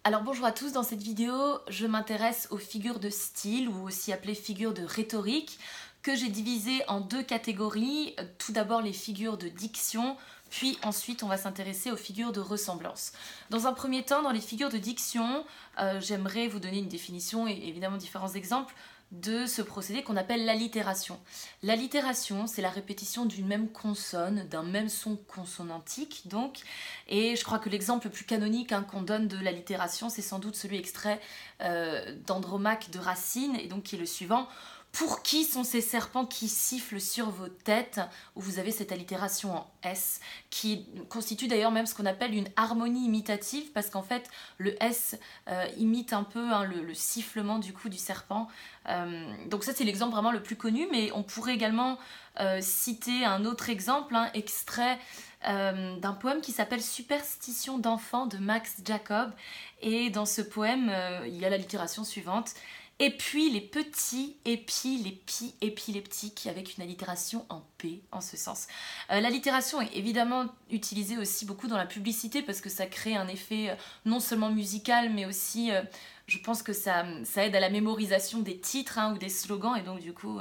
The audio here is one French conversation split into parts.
Alors bonjour à tous, dans cette vidéo, je m'intéresse aux figures de style ou aussi appelées figures de rhétorique que j'ai divisées en deux catégories. Tout d'abord les figures de diction, puis ensuite on va s'intéresser aux figures de ressemblance. Dans un premier temps, dans les figures de diction, j'aimerais vous donner une définition et évidemment différents exemples de ce procédé qu'on appelle l'allitération. L'allitération, c'est la répétition d'une même consonne, d'un même son consonantique, donc, et je crois que l'exemple le plus canonique qu'on donne de l'allitération, c'est sans doute celui extrait d'Andromaque de Racine, et donc qui est le suivant. Pour qui sont ces serpents qui sifflent sur vos têtes, où vous avez cette allitération en S, qui constitue d'ailleurs même ce qu'on appelle une harmonie imitative, parce qu'en fait, le S imite un peu le sifflement du coup du serpent. Donc ça, c'est l'exemple vraiment le plus connu, mais on pourrait également citer un autre exemple, extrait d'un poème qui s'appelle Superstition d'enfant de Max Jacob, et dans ce poème, il y a l'allitération suivante. Et puis les petits, épileptiques, avec une allitération en P, en ce sens. L'allitération est évidemment utilisée aussi beaucoup dans la publicité parce que ça crée un effet non seulement musical, mais aussi, je pense que ça aide à la mémorisation des titres ou des slogans, et donc du coup,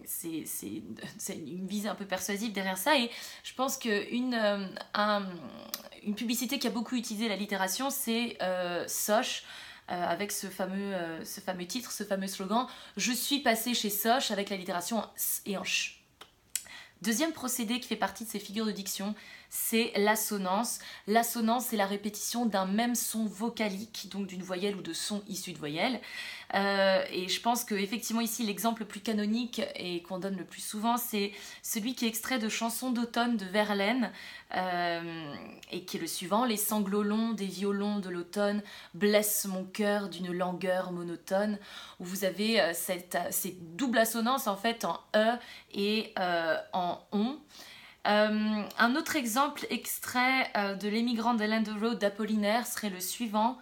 c'est une visée un peu persuasive derrière ça. Et je pense qu'une publicité qui a beaucoup utilisé l'allitération, c'est Soch, avec ce fameux titre, ce fameux slogan « Je suis passé chez Soch » avec l'allitération en S et en CH. Deuxième procédé qui fait partie de ces figures de diction, c'est l'assonance. L'assonance, c'est la répétition d'un même son vocalique, donc d'une voyelle ou de son issu de voyelle. Et je pense qu'effectivement ici, l'exemple le plus canonique et qu'on donne le plus souvent, c'est celui qui est extrait de Chansons d'automne de Verlaine, et qui est le suivant. Les sanglots longs des violons de l'automne blessent mon cœur d'une langueur monotone, où vous avez cette double assonance en fait en E et en ON. Un autre exemple extrait de L'émigrant de l'End Road d'Apollinaire serait le suivant.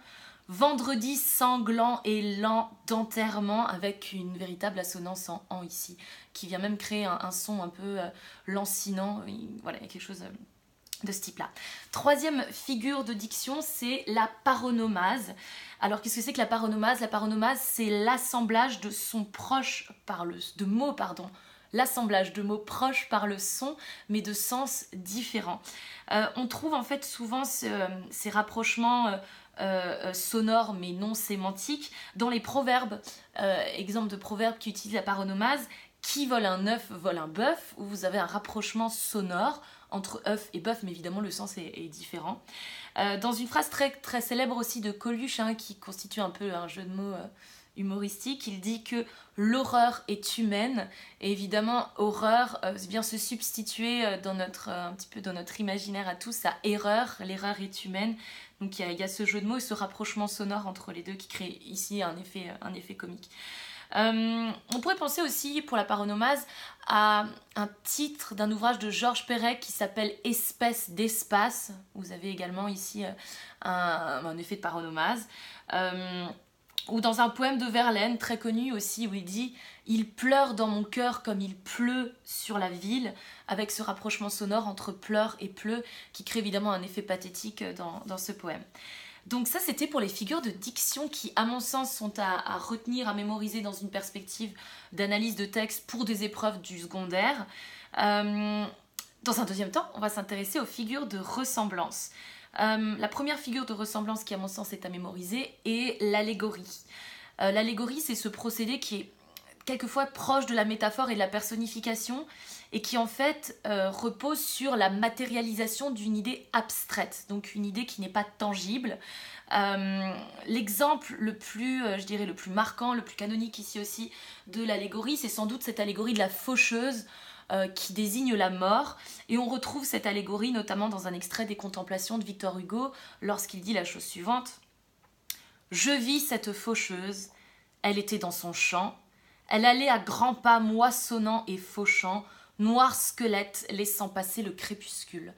Vendredi sanglant et lent d'enterrement, avec une véritable assonance en an ici, qui vient même créer un son un peu lancinant. Voilà, il y a quelque chose de ce type-là. Troisième figure de diction, c'est la paronomase. Alors, qu'est-ce que c'est que la paronomase? La paronomase, c'est l'assemblage de sons proches de mots, l'assemblage de mots proches par le son, mais de sens différents. On trouve en fait souvent ces rapprochements sonores, mais non sémantiques, dans les proverbes. Exemple de proverbe qui utilise la paronomase: qui vole un œuf vole un bœuf, où vous avez un rapprochement sonore entre œuf et bœuf, mais évidemment le sens est différent. Dans une phrase très, très célèbre aussi de Coluche, qui constitue un peu un jeu de mots humoristique, il dit que l'horreur est humaine, et évidemment horreur vient se substituer un petit peu dans notre imaginaire à tous à erreur, l'erreur est humaine. Donc il y a ce jeu de mots et ce rapprochement sonore entre les deux qui crée ici un effet comique. On pourrait penser aussi pour la paronomase à un titre d'un ouvrage de Georges Perec qui s'appelle Espèce d'espace. Vous avez également ici un effet de paronomase. Ou dans un poème de Verlaine très connu aussi, où il dit « Il pleure dans mon cœur comme il pleut sur la ville », avec ce rapprochement sonore entre pleure et pleut qui crée évidemment un effet pathétique dans ce poème. Donc ça, c'était pour les figures de diction qui, à mon sens, sont à retenir, à mémoriser dans une perspective d'analyse de texte pour des épreuves du secondaire. Dans un deuxième temps, on va s'intéresser aux figures de ressemblance. La première figure de ressemblance qui, à mon sens, est à mémoriser est l'allégorie. L'allégorie, c'est ce procédé qui est quelquefois proche de la métaphore et de la personnification, et qui en fait repose sur la matérialisation d'une idée abstraite, donc une idée qui n'est pas tangible. L'exemple le plus marquant, le plus canonique ici aussi de l'allégorie, c'est sans doute cette allégorie de la faucheuse qui désigne la mort, et on retrouve cette allégorie notamment dans un extrait des Contemplations de Victor Hugo, lorsqu'il dit la chose suivante: « Je vis cette faucheuse, elle était dans son champ, elle allait à grands pas moissonnant et fauchant, noir squelette laissant passer le crépuscule. »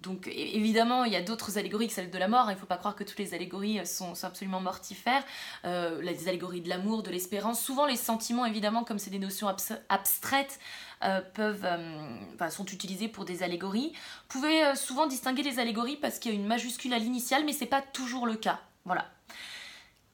Donc évidemment, il y a d'autres allégories que celle de la mort. Il ne faut pas croire que toutes les allégories sont absolument mortifères. Les allégories de l'amour, de l'espérance. Souvent les sentiments, évidemment, comme c'est des notions abstraites, sont utilisés pour des allégories. Vous pouvez souvent distinguer les allégories parce qu'il y a une majuscule à l'initiale, mais ce n'est pas toujours le cas. Voilà.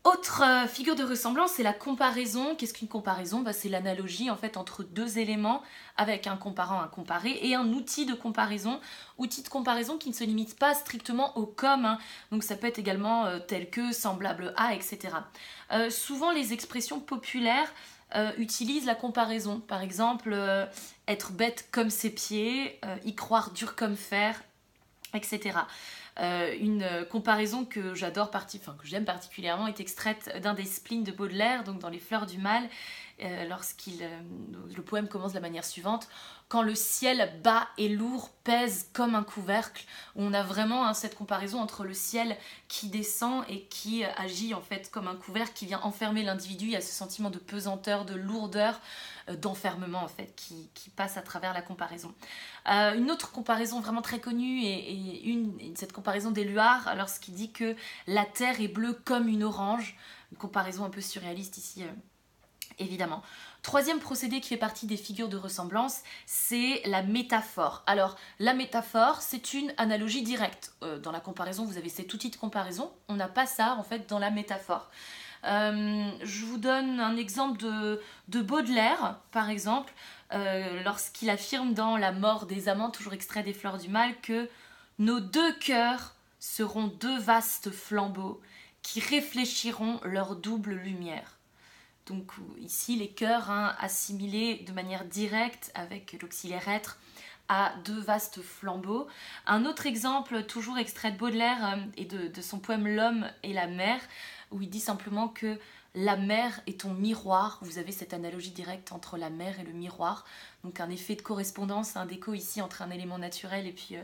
Autre figure de ressemblance, c'est la comparaison. Qu'est-ce qu'une comparaison? C'est l'analogie en fait entre deux éléments avec un comparant, un comparé et un outil de comparaison. Outil de comparaison qui ne se limite pas strictement au comme, hein. Donc ça peut être également tel que, semblable à, etc. Souvent les expressions populaires utilisent la comparaison. Par exemple, être bête comme ses pieds, y croire dur comme fer, etc. Une comparaison que j'adore, que j'aime particulièrement, est extraite d'un des spleens de Baudelaire, donc dans Les Fleurs du Mal, le poème commence de la manière suivante: quand le ciel bas et lourd pèse comme un couvercle. On a vraiment cette comparaison entre le ciel qui descend et qui agit en fait comme un couvercle, qui vient enfermer l'individu. Il y a ce sentiment de pesanteur, de lourdeur, d'enfermement en fait qui passe à travers la comparaison. Une autre comparaison vraiment très connue est cette comparaison d'Éluard, lorsqu'il dit que la terre est bleue comme une orange. Une comparaison un peu surréaliste ici, évidemment. Troisième procédé qui fait partie des figures de ressemblance, c'est la métaphore. Alors, la métaphore, c'est une analogie directe. Dans la comparaison, vous avez cet outil de comparaison. On n'a pas ça, en fait, dans la métaphore. Je vous donne un exemple de Baudelaire, par exemple, lorsqu'il affirme dans La mort des amants, toujours extrait des Fleurs du Mal, que nos deux cœurs seront deux vastes flambeaux qui réfléchiront leur double lumière. Donc ici, les cœurs assimilés de manière directe avec l'auxiliaire être à deux vastes flambeaux. Un autre exemple, toujours extrait de Baudelaire et de son poème L'homme et la mer, où il dit simplement que la mer est ton miroir. Vous avez cette analogie directe entre la mer et le miroir. Donc un effet de correspondance, un d'écho ici entre un élément naturel et puis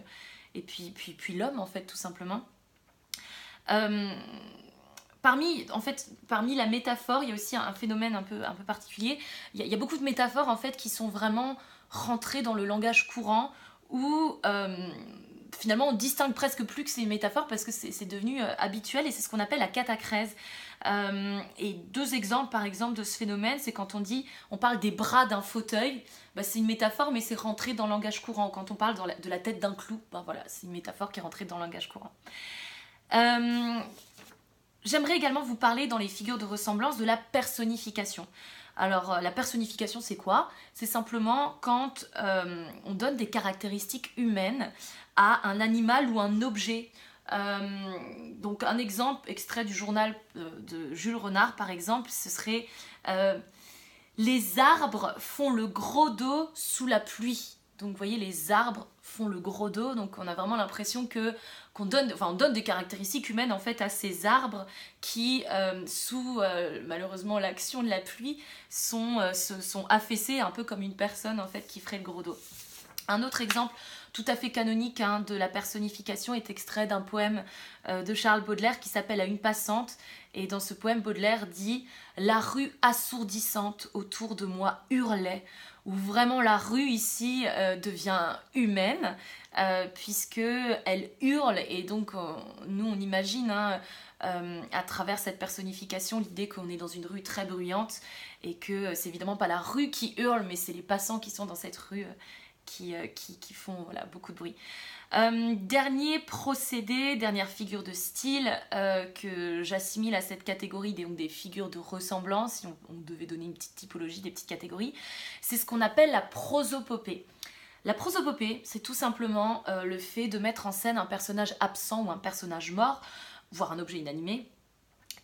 l'homme, en fait, tout simplement. Parmi la métaphore, il y a aussi un phénomène un peu particulier. Il y a beaucoup de métaphores en fait qui sont vraiment rentrées dans le langage courant où finalement on distingue presque plus que ces métaphores parce que c'est devenu habituel et c'est ce qu'on appelle la catachrèse. Et deux exemples par exemple de ce phénomène, c'est quand on parle des bras d'un fauteuil, c'est une métaphore mais c'est rentré dans le langage courant. Quand on parle de la tête d'un clou, voilà, c'est une métaphore qui est rentrée dans le langage courant. J'aimerais également vous parler dans les figures de ressemblance de la personnification. Alors la personnification c'est quoi? C'est simplement quand on donne des caractéristiques humaines à un animal ou un objet. Donc un exemple extrait du journal de Jules Renard par exemple, ce serait les arbres font le gros dos sous la pluie. Donc vous voyez, les arbres font le gros dos, donc on a vraiment l'impression qu'on donne des caractéristiques humaines en fait à ces arbres qui, sous malheureusement l'action de la pluie, sont affaissés un peu comme une personne en fait qui ferait le gros dos. Un autre exemple tout à fait canonique de la personnification est extrait d'un poème de Charles Baudelaire qui s'appelle À une passante. Et dans ce poème, Baudelaire dit « La rue assourdissante autour de moi hurlait », où vraiment la rue ici devient humaine, puisqu'elle hurle. Et donc, nous, on imagine à travers cette personnification l'idée qu'on est dans une rue très bruyante et que c'est évidemment pas la rue qui hurle, mais c'est les passants qui sont dans cette rue qui font beaucoup de bruit. Dernier procédé, dernière figure de style que j'assimile à cette catégorie des figures de ressemblance, si on devait donner une petite typologie, des petites catégories, c'est ce qu'on appelle la prosopopée. La prosopopée, c'est tout simplement le fait de mettre en scène un personnage absent ou un personnage mort, voire un objet inanimé,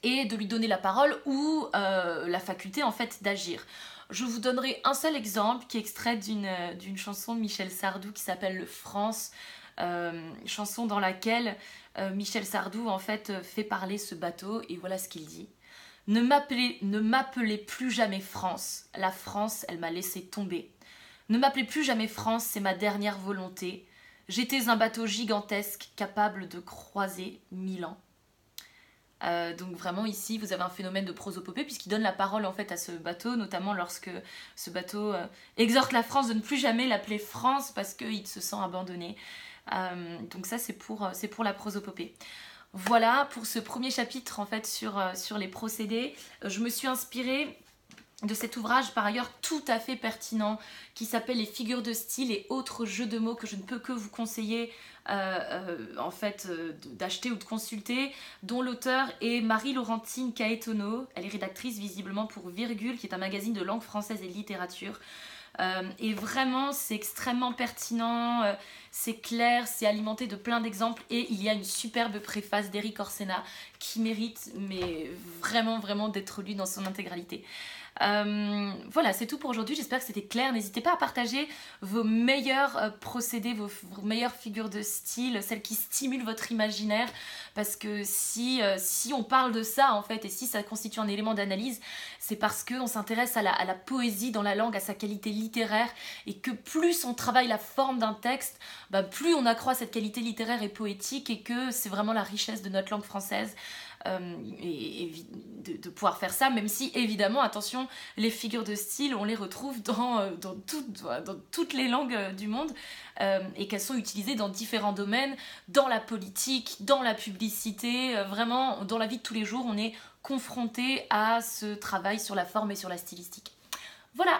et de lui donner la parole ou la faculté en fait d'agir. Je vous donnerai un seul exemple qui est extrait d'une chanson de Michel Sardou qui s'appelle Le France, chanson dans laquelle Michel Sardou en fait fait parler ce bateau et voilà ce qu'il dit. Ne m'appelez plus jamais France, la France elle m'a laissé tomber. Ne m'appelez plus jamais France, c'est ma dernière volonté. J'étais un bateau gigantesque capable de croiser 1000 ans. Donc vraiment ici vous avez un phénomène de prosopopée puisqu'il donne la parole en fait à ce bateau, notamment lorsque ce bateau exhorte la France de ne plus jamais l'appeler France parce qu'il se sent abandonné. Donc ça c'est pour la prosopopée. Voilà pour ce premier chapitre en fait sur les procédés. Je me suis inspirée de cet ouvrage par ailleurs tout à fait pertinent qui s'appelle Les figures de style et autres jeux de mots que je ne peux que vous conseiller en fait d'acheter ou de consulter, dont l'auteur est Marie-Laurentine Caetano. Elle est rédactrice visiblement pour Virgule, qui est un magazine de langue française et de littérature. Et vraiment c'est extrêmement pertinent, c'est clair, c'est alimenté de plein d'exemples et il y a une superbe préface d'Éric Orsena qui mérite mais vraiment d'être lue dans son intégralité. Voilà, c'est tout pour aujourd'hui, j'espère que c'était clair. N'hésitez pas à partager vos meilleurs procédés, vos meilleures figures de style, celles qui stimulent votre imaginaire, parce que si on parle de ça en fait, et si ça constitue un élément d'analyse, c'est parce qu'on s'intéresse à la poésie dans la langue, à sa qualité littéraire, et que plus on travaille la forme d'un texte, bah, plus on accroît cette qualité littéraire et poétique, et que c'est vraiment la richesse de notre langue française. Et de pouvoir faire ça, même si évidemment, attention, les figures de style, on les retrouve dans toutes les langues du monde, et qu'elles sont utilisées dans différents domaines, dans la politique, dans la publicité, vraiment dans la vie de tous les jours, on est confronté à ce travail sur la forme et sur la stylistique. Voilà.